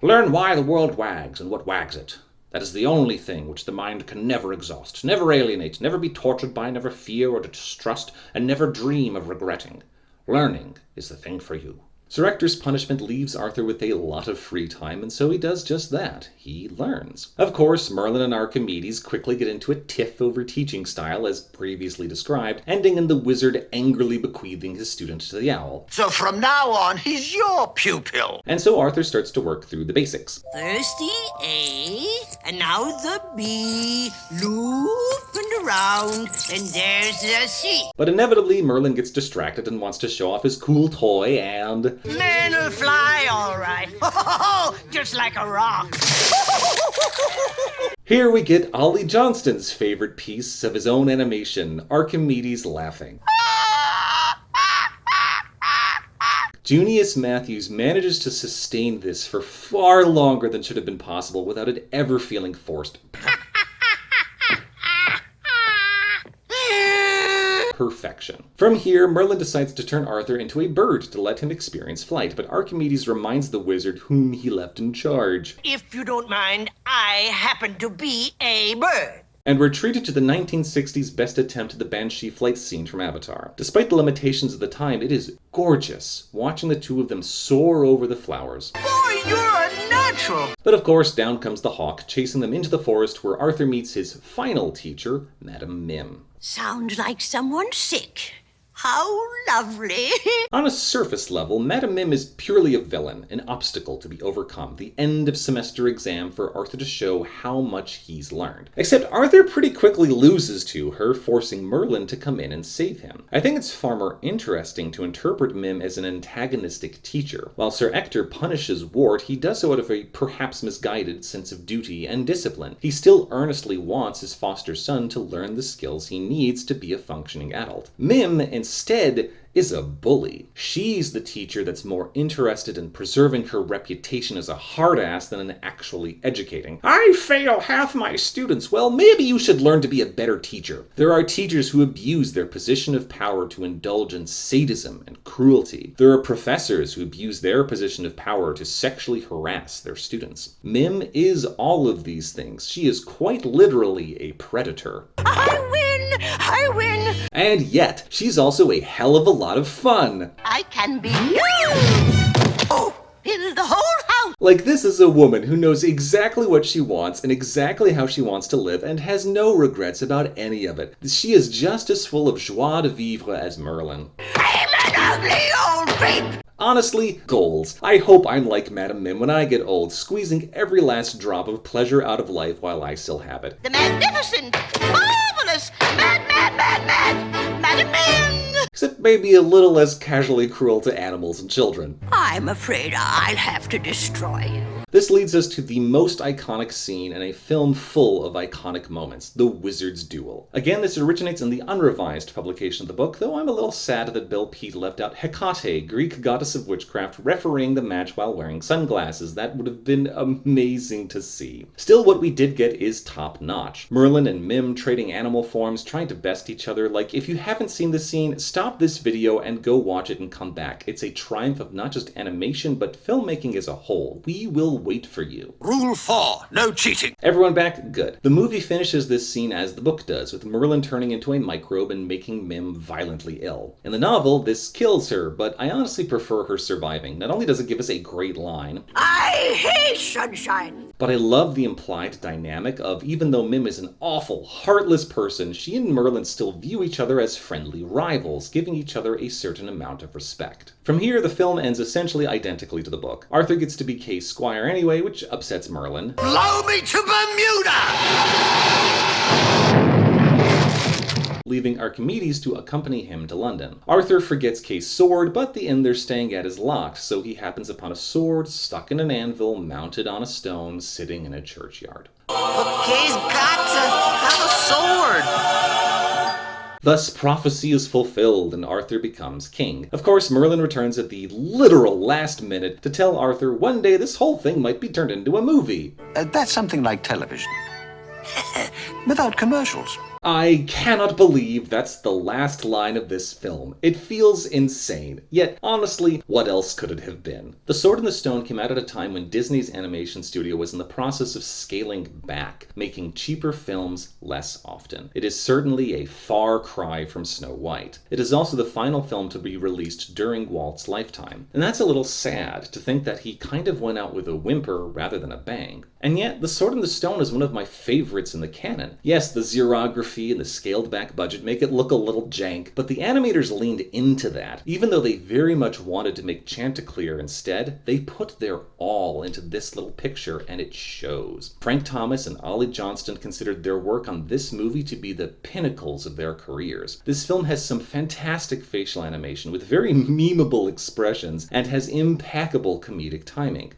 Learn why the world wags and what wags it. That is the only thing which the mind can never exhaust, never alienate, never be tortured by, never fear or distrust, and never dream of regretting. Learning is the thing for you. Sir Ector's punishment leaves Arthur with a lot of free time, and so he does just that. He learns. Of course, Merlin and Archimedes quickly get into a tiff over teaching style, as previously described, ending in the wizard angrily bequeathing his student to the owl. So from now on, he's your pupil. And so Arthur starts to work through the basics. First the A, and now the B, loop and around, and there's the C. But inevitably, Merlin gets distracted and wants to show off his cool toy, and Men'll fly all right. Just like a rock. here we get Ollie Johnston's favorite piece of his own animation, Archimedes laughing. Junius Matthews manages to sustain this for far longer than should have been possible without it ever feeling forced. Perfection. From here, Merlin decides to turn Arthur into a bird to let him experience flight, but Archimedes reminds the wizard whom he left in charge. If you don't mind, I happen to be a bird. And we're treated to the 1960s best attempt at the Banshee flight scene from Avatar. Despite the limitations of the time, it is gorgeous, watching the two of them soar over the flowers. Boy, you're a natural! But of course, down comes the hawk, chasing them into the forest where Arthur meets his final teacher, Madame Mim. Sounds like someone sick. How lovely. On a surface level, Madame Mim is purely a villain, an obstacle to be overcome, the end of semester exam for Arthur to show how much he's learned. Except Arthur pretty quickly loses to her, forcing Merlin to come in and save him. I think it's far more interesting to interpret Mim as an antagonistic teacher. While Sir Ector punishes Wart, he does so out of a perhaps misguided sense of duty and discipline. He still earnestly wants his foster son to learn the skills he needs to be a functioning adult. Mim, instead, is a bully. She's the teacher that's more interested in preserving her reputation as a hard-ass than in actually educating. I fail half my students. Well, maybe you should learn to be a better teacher. There are teachers who abuse their position of power to indulge in sadism and cruelty. There are professors who abuse their position of power to sexually harass their students. Mim is all of these things. She is quite literally a predator. I win! And yet, she's also a hell of a lot of fun. I can be you! Oh, fill the whole house! Like, this is a woman who knows exactly what she wants and exactly how she wants to live and has no regrets about any of it. She is just as full of joie de vivre as Merlin. I'm an ugly old creep! Honestly, goals. I hope I'm like Madame Mim when I get old, squeezing every last drop of pleasure out of life while I still have it. The magnificent, marvelous, mad, Madame Mim! Except maybe a little less casually cruel to animals and children. I'm afraid I'll have to destroy you. This leads us to the most iconic scene in a film full of iconic moments, the Wizard's Duel. Again, this originates in the unrevised publication of the book, though I'm a little sad that Bill Peet left out Hecate, Greek goddess of witchcraft, refereeing the match while wearing sunglasses. That would have been amazing to see. Still, what we did get is top-notch. Merlin and Mim trading animal forms, trying to best each other. Like, if you haven't seen this scene, stop this video and go watch it and come back. It's a triumph of not just animation, but filmmaking as a whole. We will wait for you. Rule 4, no cheating. Everyone back? Good. The movie finishes this scene as the book does, with Merlin turning into a microbe and making Mim violently ill. In the novel, this kills her, but I honestly prefer her surviving. Not only does it give us a great line, I hate sunshine, but I love the implied dynamic of, even though Mim is an awful, heartless person, she and Merlin still view each other as friendly rivals, giving each other a certain amount of respect. From here, the film ends essentially identically to the book. Arthur gets to be Kay's squire anyway, which upsets Merlin. Blow me to Bermuda! Leaving Archimedes to accompany him to London. Arthur forgets Kay's sword, but the inn they're staying at is locked, so he happens upon a sword stuck in an anvil mounted on a stone sitting in a churchyard. But Kay's got to have a sword! Thus, prophecy is fulfilled and Arthur becomes king. Of course, Merlin returns at the literal last minute to tell Arthur one day this whole thing might be turned into a movie. That's something like television. Without commercials. I cannot believe that's the last line of this film. It feels insane. Yet, honestly, what else could it have been? The Sword in the Stone came out at a time when Disney's animation studio was in the process of scaling back, making cheaper films less often. It is certainly a far cry from Snow White. It is also the final film to be released during Walt's lifetime. And that's a little sad to think that he kind of went out with a whimper rather than a bang. And yet, The Sword in the Stone is one of my favorites in the canon. Yes, the xerography and the scaled back budget make it look a little jank, but the animators leaned into that. Even though they very much wanted to make Chanticleer instead, they put their all into this little picture and it shows. Frank Thomas and Ollie Johnston considered their work on this movie to be the pinnacles of their careers. This film has some fantastic facial animation with very memeable expressions and has impeccable comedic timing.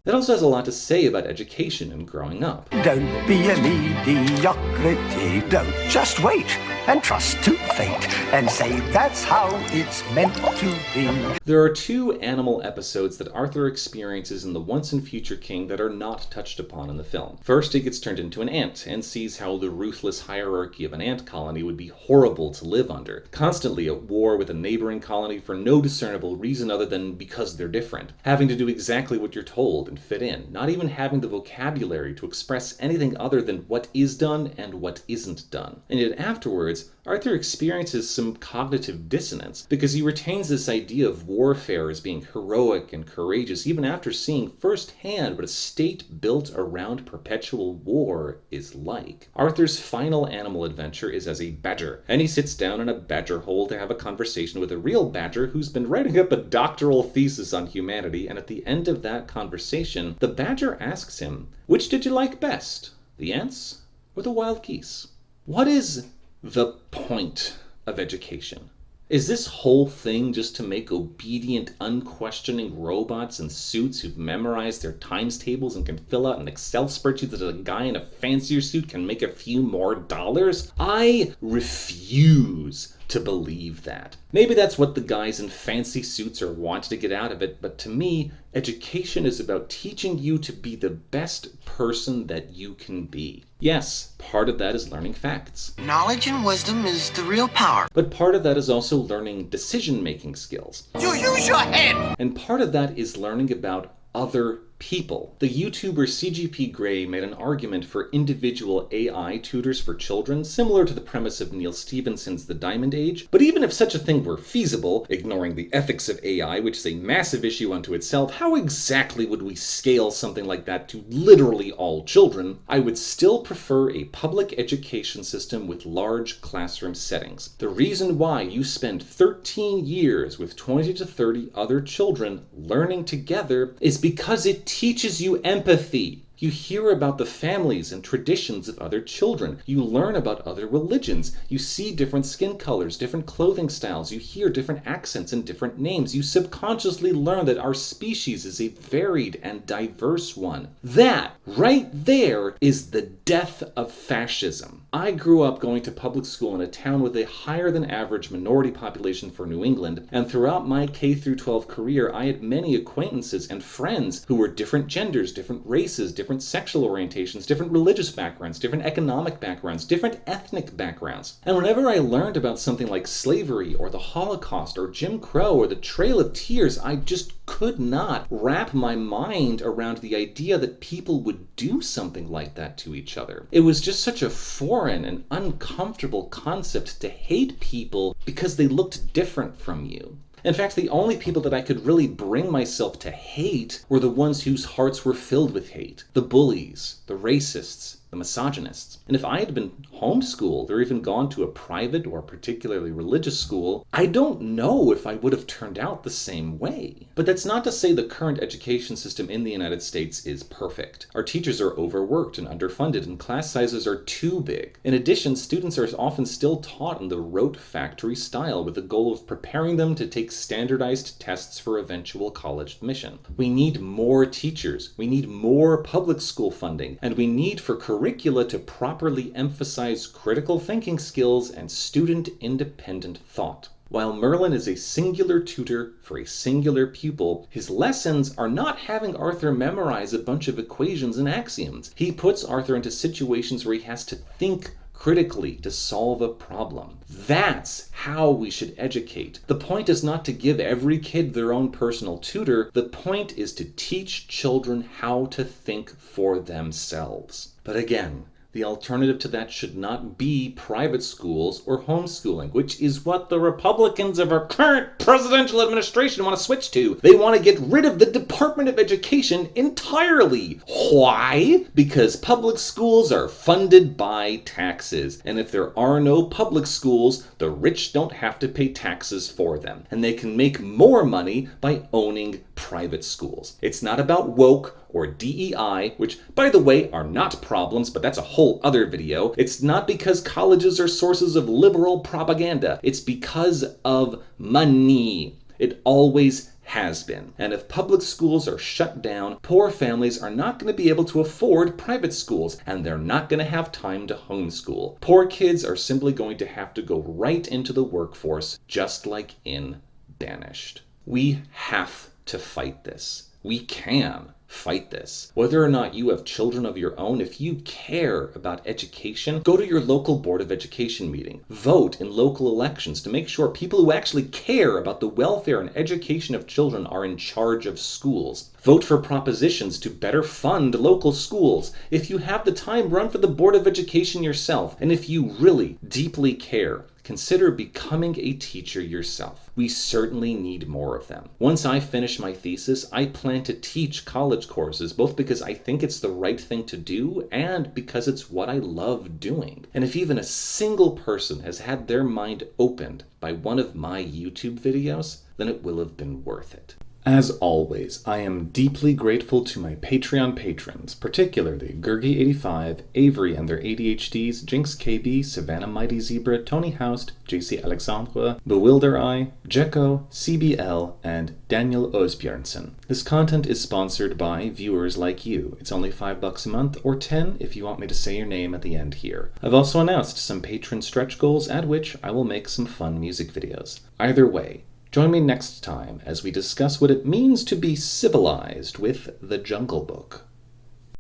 It also has a lot to say about education and growing up. Don't be a mediocrity. Don't. Just wait and trust to fate and say that's how it's meant to be. There are 2 animal episodes that Arthur experiences in The Once and Future King that are not touched upon in the film. First, he gets turned into an ant and sees how the ruthless hierarchy of an ant colony would be horrible to live under, constantly at war with a neighboring colony for no discernible reason other than because they're different, having to do exactly what you're told and fit in, not even having the vocabulary to express anything other than what is done and what isn't done. And yet afterwards, Arthur experiences some cognitive dissonance because he retains this idea of warfare as being heroic and courageous even after seeing firsthand what a state built around perpetual war is like. Arthur's final animal adventure is as a badger, and he sits down in a badger hole to have a conversation with a real badger who's been writing up a doctoral thesis on humanity, and at the end of that conversation, the badger asks him, "Which did you like best, the ants or the wild geese?" What is the point of education? Is this whole thing just to make obedient, unquestioning robots in suits who've memorized their times tables and can fill out an Excel spreadsheet that a guy in a fancier suit can make a few more dollars? I refuse to believe that. Maybe that's what the guys in fancy suits are wanting to get out of it, but to me, education is about teaching you to be the best person that you can be. Yes, part of that is learning facts. Knowledge and wisdom is the real power. But part of that is also learning decision-making skills. You use your head! And part of that is learning about other people. The YouTuber CGP Grey made an argument for individual AI tutors for children, similar to the premise of Neil Stephenson's The Diamond Age. But even if such a thing were feasible, ignoring the ethics of AI, which is a massive issue unto itself, how exactly would we scale something like that to literally all children? I would still prefer a public education system with large classroom settings. The reason why you spend 13 years with 20 to 30 other children learning together is because it teaches you empathy. You hear about the families and traditions of other children. You learn about other religions. You see different skin colors, different clothing styles. You hear different accents and different names. You subconsciously learn that our species is a varied and diverse one. That, right there, is the death of fascism. I grew up going to public school in a town with a higher than average minority population for New England, and throughout my K-12 career, I had many acquaintances and friends who were different genders, different races, different sexual orientations, different religious backgrounds, different economic backgrounds, different ethnic backgrounds. And whenever I learned about something like slavery or the Holocaust or Jim Crow or the Trail of Tears, I just could not wrap my mind around the idea that people would do something like that to each other. It was just such a foreign and uncomfortable concept to hate people because they looked different from you. In fact, the only people that I could really bring myself to hate were the ones whose hearts were filled with hate. The bullies, the racists, the misogynists. And if I had been homeschooled or even gone to a private or particularly religious school, I don't know if I would have turned out the same way. But that's not to say the current education system in the United States is perfect. Our teachers are overworked and underfunded, and class sizes are too big. In addition, students are often still taught in the rote factory style with the goal of preparing them to take standardized tests for eventual college admission. We need more teachers, we need more public school funding, and we need for curricula to properly emphasize critical thinking skills and student-independent thought. While Merlin is a singular tutor for a singular pupil, his lessons are not having Arthur memorize a bunch of equations and axioms. He puts Arthur into situations where he has to think critically to solve a problem. That's how we should educate. The point is not to give every kid their own personal tutor. The point is to teach children how to think for themselves. But again, the alternative to that should not be private schools or homeschooling, which is what the Republicans of our current presidential administration want to switch to. They want to get rid of the Department of Education entirely. Why? Because public schools are funded by taxes. And if there are no public schools, the rich don't have to pay taxes for them. And they can make more money by owning private schools. It's not about woke or DEI, which, by the way, are not problems, but that's a whole other video. It's not because colleges are sources of liberal propaganda. It's because of money. It always has been. And if public schools are shut down, poor families are not going to be able to afford private schools, and they're not going to have time to homeschool. Poor kids are simply going to have to go right into the workforce, just like in Banished. We have to fight this. We can fight this. Whether or not you have children of your own, if you care about education, go to your local Board of Education meeting. Vote in local elections to make sure people who actually care about the welfare and education of children are in charge of schools. Vote for propositions to better fund local schools. If you have the time, run for the Board of Education yourself. And if you really deeply care, consider becoming a teacher yourself. We certainly need more of them. Once I finish my thesis, I plan to teach college courses, both because I think it's the right thing to do and because it's what I love doing. And if even a single person has had their mind opened by one of my YouTube videos, then it will have been worth it. As always, I am deeply grateful to my Patreon patrons, particularly Gurgi85, Avery and their ADHDs, Jinx KB, Savannah Mighty Zebra, Tony Houst, JC Alexandre, Bewilder Eye, Jekko, CBL, and Daniel Osbjörnsen. This content is sponsored by viewers like you. It's only $5 a month, or 10 if you want me to say your name at the end here. I've also announced some patron stretch goals at which I will make some fun music videos. Either way, join me next time as we discuss what it means to be civilized with The Jungle Book.